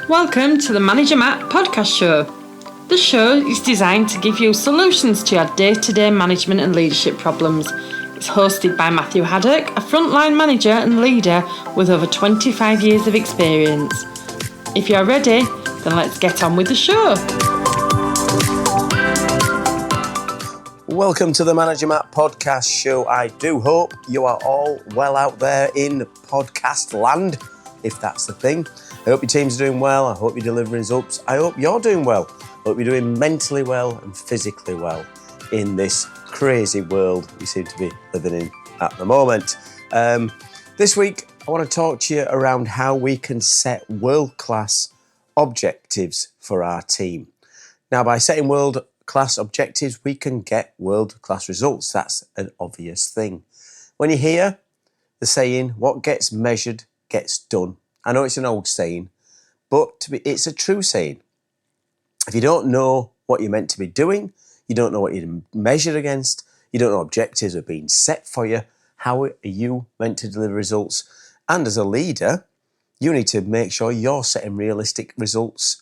Welcome to the Manager Matt podcast show. The show is designed to give you solutions to your day-to-day management and leadership problems. It's hosted by Matthew Haddock, a frontline manager and leader with over 25 years of experience. If you're ready, then let's get on with the show. Welcome to the Manager Matt podcast show. I do hope you are all well out there in podcast land, if that's the thing. I hope your team's doing well. I hope you're delivering results. I hope you're doing well. I hope you're doing mentally well and physically well in this crazy world we seem to be living in at the moment. This week, I want to talk to you around how we can set world-class objectives for our team. Now, by setting world-class objectives, we can get world-class results. That's an obvious thing. When you hear the saying, what gets measured gets done. I know it's an old saying, but it's a true saying. If you don't know what you're meant to be doing, you don't know what you're measured against, you don't know objectives are being set for you, how are you meant to deliver results? And as a leader, you need to make sure you're setting realistic results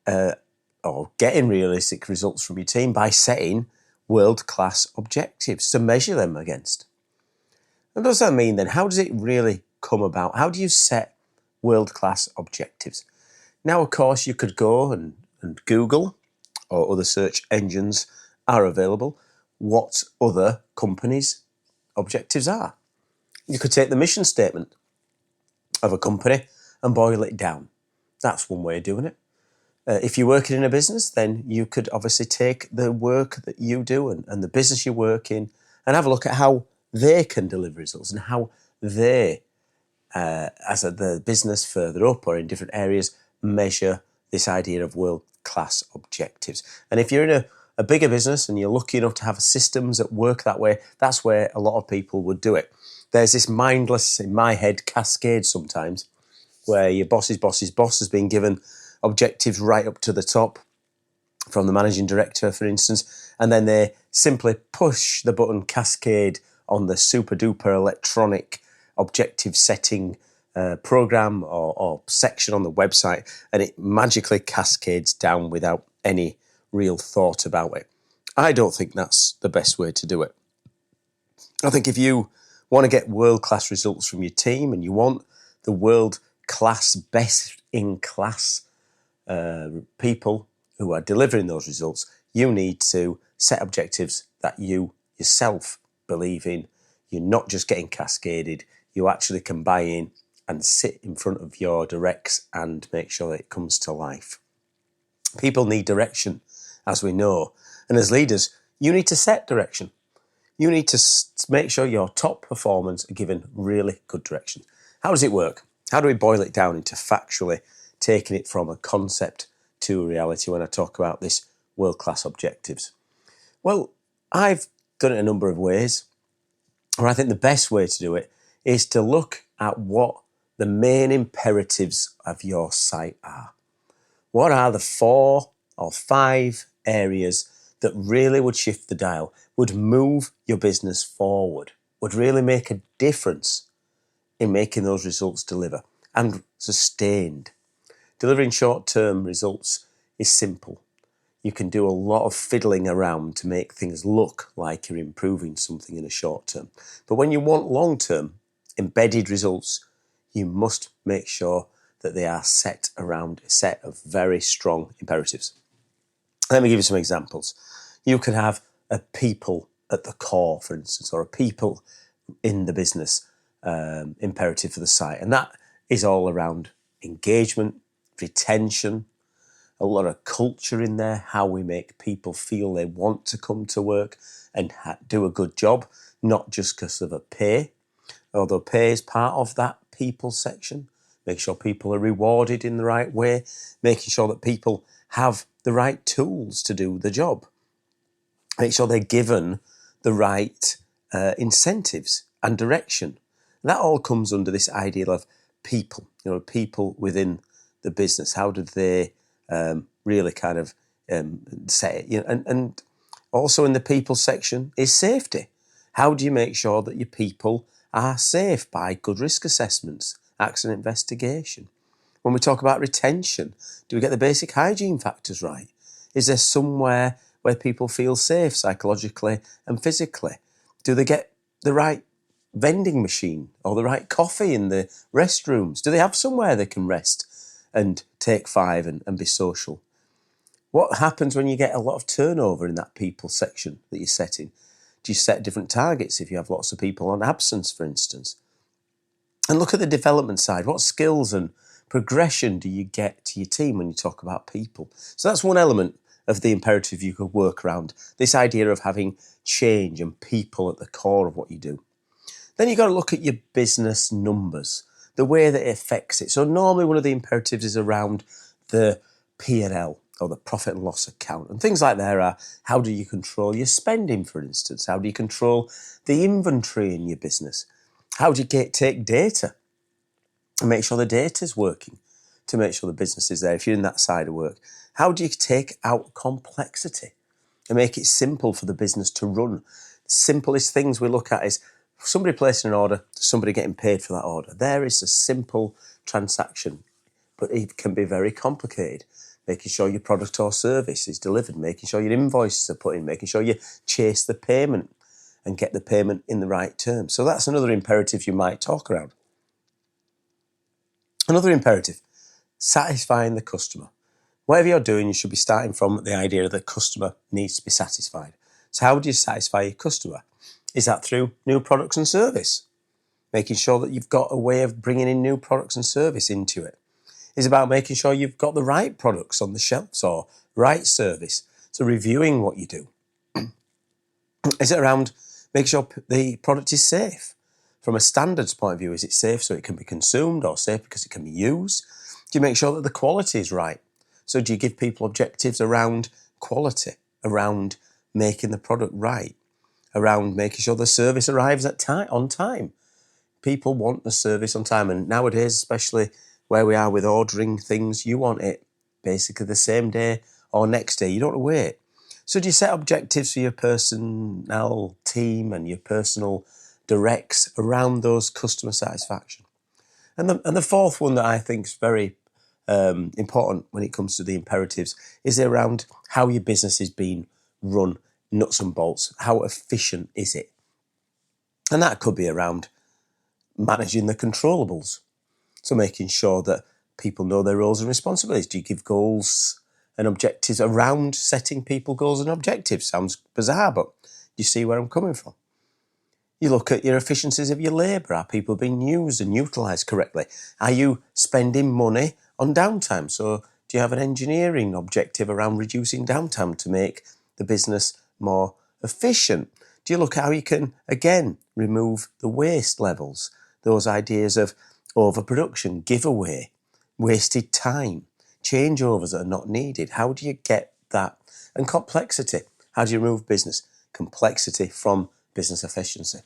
or getting realistic results from your team by setting world-class objectives to measure them against. What does that mean then? How does it really come about? How do you set world-class objectives? Now, of course, you could go and Google or other search engines are available what other companies' objectives are. You could take the mission statement of a company and boil it down. That's one way of doing it. If you're working in a business, then you could obviously take the work that you do and the business you work in and have a look at how they can deliver results and how they, as the business further up or in different areas, measure this idea of world-class objectives. And if you're in a bigger business and you're lucky enough to have systems that work that way, that's where a lot of people would do it. There's this mindless, in my head, cascade sometimes where your boss's boss has been given objectives right up to the top from the managing director, for instance, and then they simply push the button cascade on the super duper electronic objective setting program or section on the website, and it magically cascades down without any real thought about it. I don't think that's the best way to do it. I think if you want to get world-class results from your team and you want the world-class, best-in-class people who are delivering those results, you need to set objectives that you yourself believe in. You're not just getting cascaded, you actually can buy in and sit in front of your directs and make sure that it comes to life. People need direction, as we know. And as leaders, you need to set direction. You need to make sure your top performers are given really good direction. How does it work? How do we boil it down into factually taking it from a concept to a reality when I talk about this world-class objectives? Well, I've done it a number of ways, or I think the best way to do it is to look at what the main imperatives of your site are. What are the 4 or 5 areas that really would shift the dial, would move your business forward, would really make a difference in making those results deliver and sustained? Delivering short-term results is simple. You can do a lot of fiddling around to make things look like you're improving something in a short term. But when you want long-term embedded results, you must make sure that they are set around a set of very strong imperatives. Let me give you some examples. You could have a people at the core, for instance, or a people in the business imperative for the site. And that is all around engagement, retention, a lot of culture in there, how we make people feel they want to come to work and do a good job, not just because of a pay, although pay is part of that people section. Make sure people are rewarded in the right way, making sure that people have the right tools to do the job. Make sure they're given the right incentives and direction. That all comes under this idea of people, people within the business. How do they really kind of say it? And also in the people section is safety. How do you make sure that your people are safe by good risk assessments, accident investigation? When we talk about retention, do we get the basic hygiene factors right? Is there somewhere where people feel safe psychologically and physically? Do they get the right vending machine or the right coffee in the restrooms? Do they have somewhere they can rest and take five and be social? What happens when you get a lot of turnover in that people section that you're setting? Do you set different targets if you have lots of people on absence, for instance? And look at the development side. What skills and progression do you get to your team when you talk about people? So that's one element of the imperative you could work around, this idea of having change and people at the core of what you do. Then you've got to look at your business numbers, the way that it affects it. So normally one of the imperatives is around the P&L or the profit and loss account. And things like that are, how do you control your spending, for instance? How do you control the inventory in your business? How do you take data and make sure the data's working to make sure the business is there if you're in that side of work? How do you take out complexity and make it simple for the business to run? The simplest things we look at is somebody placing an order, somebody getting paid for that order. There is a simple transaction, but it can be very complicated. Making sure your product or service is delivered, making sure your invoices are put in, making sure you chase the payment and get the payment in the right terms. So that's another imperative you might talk around. Another imperative, satisfying the customer. Whatever you're doing, you should be starting from the idea that the customer needs to be satisfied. So how do you satisfy your customer? Is that through new products and service? Making sure that you've got a way of bringing in new products and service into it. It's about making sure you've got the right products on the shelves or right service. So reviewing what you do. Is it around making sure the product is safe? From a standards point of view, is it safe so it can be consumed or safe because it can be used? Do you make sure that the quality is right? So do you give people objectives around quality, around making the product right, around making sure the service arrives on time? People want the service on time, and nowadays, especially where we are with ordering things, you want it basically the same day or next day. You don't want to wait. So do you set objectives for your personnel team and your personal directs around those customer satisfaction? And the fourth one that I think is very important when it comes to the imperatives is around how your business is being run, nuts and bolts. How efficient is it? And that could be around managing the controllables. So making sure that people know their roles and responsibilities. Do you give goals and objectives around setting people goals and objectives? Sounds bizarre, but you see where I'm coming from. You look at your efficiencies of your labour. Are people being used and utilised correctly? Are you spending money on downtime? So do you have an engineering objective around reducing downtime to make the business more efficient? Do you look at how you can, again, remove the waste levels? Those ideas of overproduction, giveaway, wasted time, changeovers that are not needed. How do you get that? And complexity. How do you remove business complexity from business efficiency?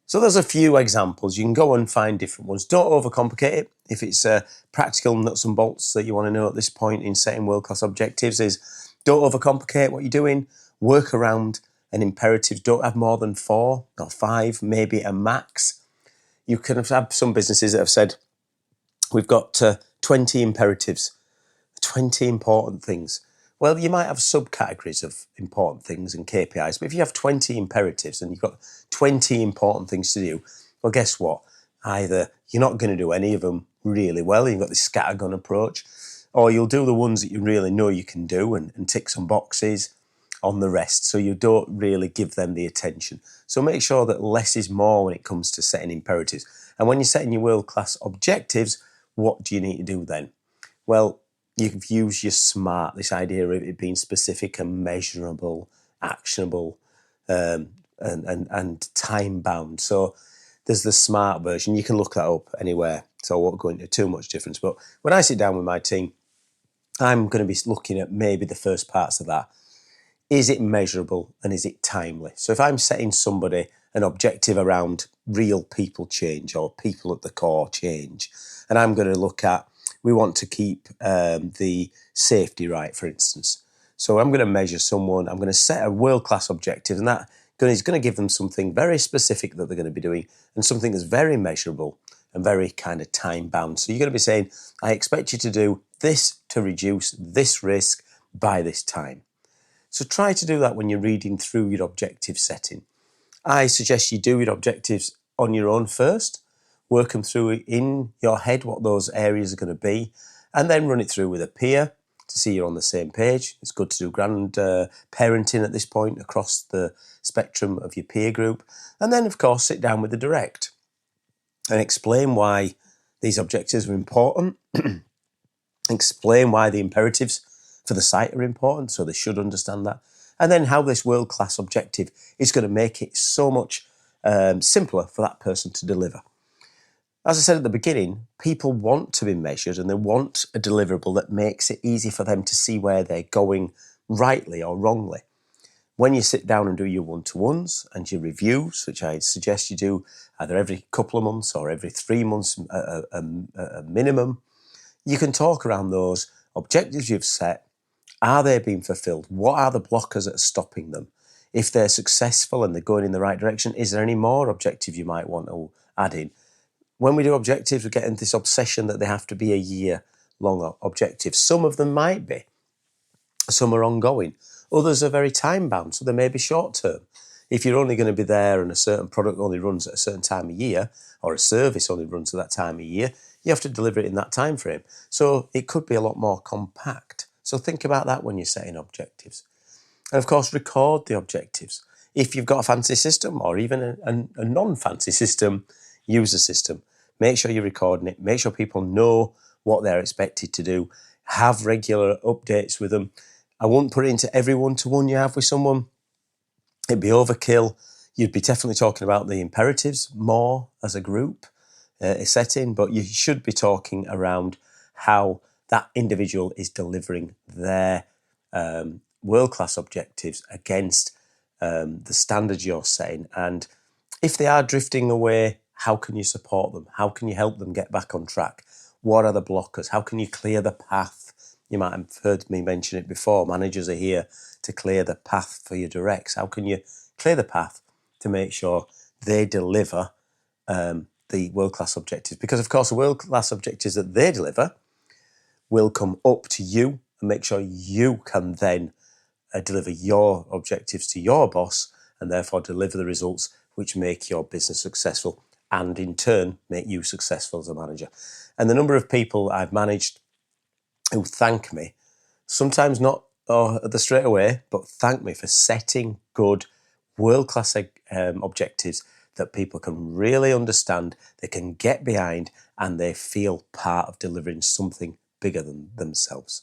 So there's a few examples. You can go and find different ones. Don't overcomplicate it. If it's practical nuts and bolts that you want to know at this point in setting world-class objectives, is don't overcomplicate what you're doing. Work around an imperative. Don't have more than 4 or 5, maybe a max. You can have some businesses that have said, we've got 20 imperatives, 20 important things. Well, you might have subcategories of important things and KPIs, but if you have 20 imperatives and you've got 20 important things to do, well, guess what? Either you're not going to do any of them really well, you've got this scattergun approach, or you'll do the ones that you really know you can do and tick some boxes on the rest, so you don't really give them the attention. So make sure that less is more when it comes to setting imperatives. And when you're setting your world-class objectives, what do you need to do then? Well, you can use your SMART, this idea of it being specific and measurable, actionable, and time-bound. So there's the SMART version. You can look that up anywhere, so I won't go into too much difference. But when I sit down with my team, I'm going to be looking at maybe the first parts of that. Is it measurable and is it timely? So if I'm setting somebody an objective around real people change or people at the core change, and I'm going to look at, we want to keep the safety right, for instance. So I'm going to measure someone, I'm going to set a world-class objective, and that is going to give them something very specific that they're going to be doing and something that's very measurable and very kind of time bound. So you're going to be saying, I expect you to do this to reduce this risk by this time. So try to do that when you're reading through your objective setting. I suggest you do your objectives on your own first, work them through in your head what those areas are going to be, and then run it through with a peer to see you're on the same page. It's good to do parenting at this point across the spectrum of your peer group. And then, of course, sit down with the direct and explain why these objectives are important, explain why the imperatives for the site are important, so they should understand that, and then how this world-class objective is going to make it so much simpler for that person to deliver. As I said at the beginning, people want to be measured and they want a deliverable that makes it easy for them to see where they're going rightly or wrongly. When you sit down and do your one-to-ones and your reviews, which I suggest you do either every couple of months or every 3 months a minimum, you can talk around those objectives you've set. Are they being fulfilled? What are the blockers that are stopping them? If they're successful and they're going in the right direction, is there any more objective you might want to add in? When we do objectives, we get into this obsession that they have to be a year-long objectives. Some of them might be. Some are ongoing. Others are very time-bound, so they may be short-term. If you're only going to be there and a certain product only runs at a certain time of year, or a service only runs at that time of year, you have to deliver it in that time frame. So it could be a lot more compact. So think about that when you're setting objectives. And of course, record the objectives. If you've got a fancy system or even a non-fancy system, use a system. Make sure you're recording it. Make sure people know what they're expected to do. Have regular updates with them. I wouldn't put it into every one-to-one you have with someone. It'd be overkill. You'd be definitely talking about the imperatives more as a group setting, but you should be talking around how that individual is delivering their world-class objectives against the standards you're setting. And if they are drifting away, how can you support them? How can you help them get back on track? What are the blockers? How can you clear the path? You might have heard me mention it before. Managers are here to clear the path for your directs. How can you clear the path to make sure they deliver the world-class objectives? Because, of course, the world-class objectives that they deliver will come up to you and make sure you can then deliver your objectives to your boss and therefore deliver the results which make your business successful and in turn make you successful as a manager. And the number of people I've managed who thank me, sometimes not straight away, but thank me for setting good world-class objectives that people can really understand, they can get behind, and they feel part of delivering something bigger than themselves.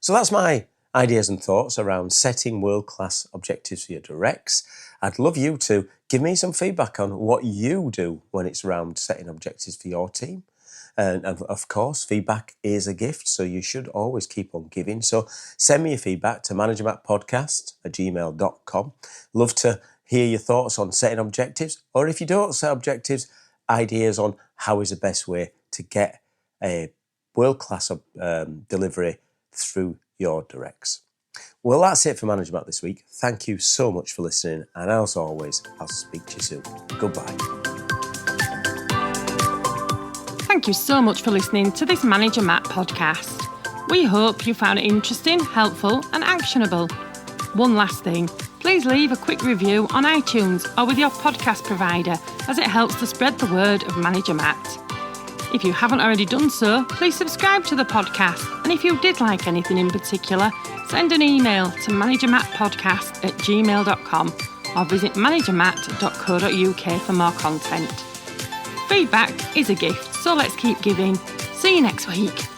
So that's my ideas and thoughts around setting world-class objectives for your directs. I'd love you to give me some feedback on what you do when it's around setting objectives for your team. And of course, feedback is a gift, so you should always keep on giving. So send me your feedback to managermattpodcast@gmail.com. Love to hear your thoughts on setting objectives, or if you don't set objectives, ideas on how is the best way to get a world-class delivery through your directs. Well, that's it for Manager Matt this week. Thank you so much for listening, and as always, I'll speak to you soon. Goodbye. Thank you so much for listening to this Manager Matt podcast. We hope you found it interesting, helpful and actionable. One last thing, please leave a quick review on iTunes or with your podcast provider, as it helps to spread the word of Manager Matt. If you haven't already done so, please subscribe to the podcast, and if you did like anything in particular, send an email to managermattpodcast@gmail.com or visit managermatt.co.uk for more content. Feedback is a gift, so let's keep giving. See you next week.